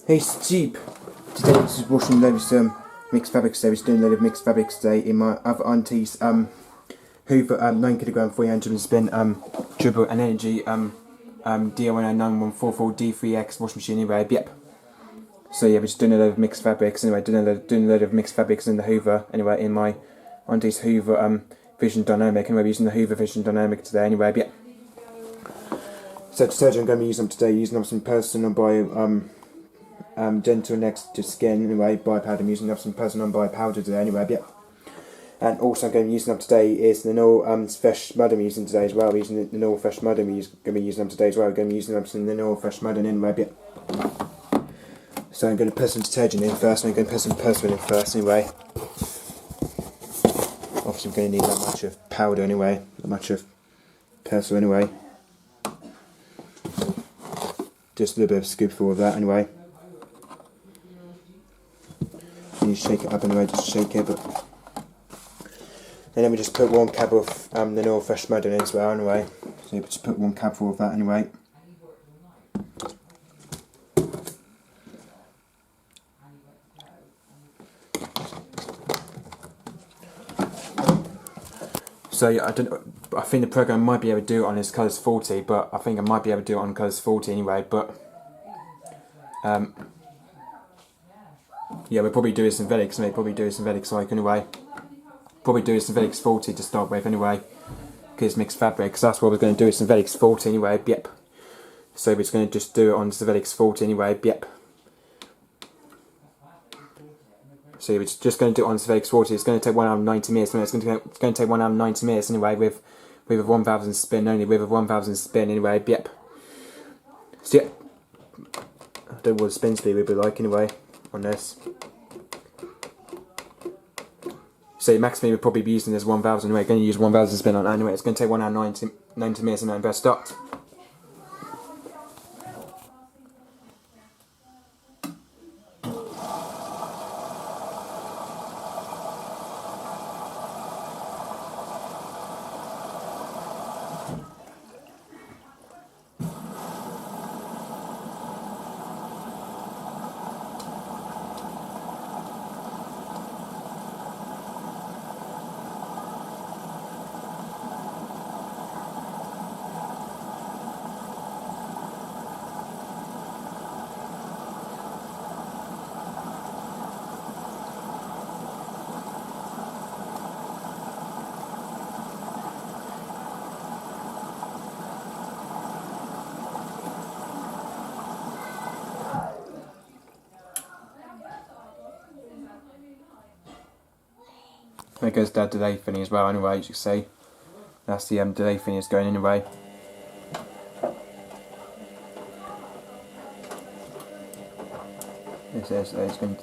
Hey Steve, today this is washing loads mixed fabrics today. We're doing a load of mixed fabrics today in my other auntie's Hoover 9kg 300 spin Triple and Energy DYN9144D3X washing machine anyway. Yep. So yeah, we're just doing a load of mixed fabrics anyway. Doing a load of mixed fabrics in the Hoover anyway in my auntie's Hoover VisionDynamic anyway. We're using the Hoover VisionDynamic today anyway. Yep. So detergent I'm going to be using them today. Using some personal bio gentle next to skin anyway, bio powder. I'm using up some personal bio powder today anyway, yeah. And also I'm going to be using up today is the Nor fresh mud I'm using today as well. I'm using the Nor fresh mud I'm going to be using up today as well. I'm going to be using up some the Nor fresh mud anyway, yeah. So I'm going to put some detergent in first, and I'm going to put some persil in first anyway. Obviously I'm going to need that much of powder anyway, that much of persil anyway. Just a little bit of a scoopful of that anyway. You shake it up anyway, just shake it, but and then we just put 1 cap of the Nor fresh mud in as well anyway. So you just put 1 cap full of that anyway. So yeah, I think the program might be able to do it on his colours 40, but I think I might be able to do it on colours 40 anyway, but yeah, we'll probably do a synthetics, maybe probably do a synthetics like anyway. Probably do a synthetics 40 to start with anyway, because it's mixed fabric, because that's what we're going to do, is synthetics 40 anyway, yep. So we're just going to just do it on synthetics 40 anyway, yep. So we're just going to do it on synthetics 40, it's going to take 1 hour and 90 minutes, it's going to take 1 hour and 90 minutes anyway, with a 1000 spin only, with a 1000 spin anyway, yep. So yeah, I don't know what the spin speed would be like anyway, on this. So maximum we'll probably be using this 1000 anyway, going to use 1000 spin on that anyway, it's going to take 1 hour and 90 minutes and then best start. There goes that delay thingy as well anyway, as you can see. That's the delay thingy is going anyway. It's going to...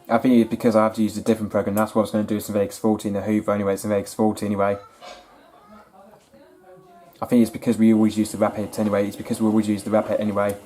I think it's because I have to use a different program, that's what I was going to do, synthetics 40 in the Hoover anyway, synthetics 40 anyway. I think it's because we always use the wrap it anyway, it's because we always use the wrap it anyway.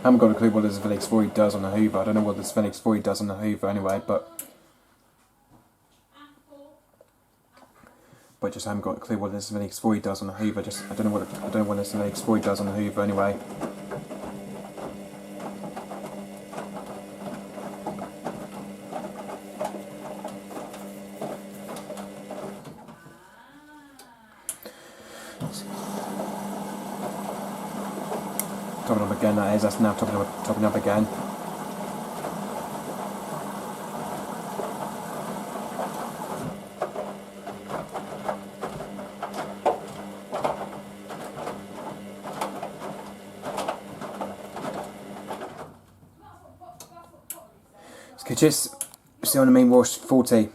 haven't got a clue what this Felix void does on the Hoover. I don't know what this Felix void does on the Hoover anyway, but just haven't got a clue what this Felix void does on the Hoover. I don't know what this Felix void does on the Hoover anyway. Topping up again, that is. That's now topping up again. Sketches, still on the main wash 40.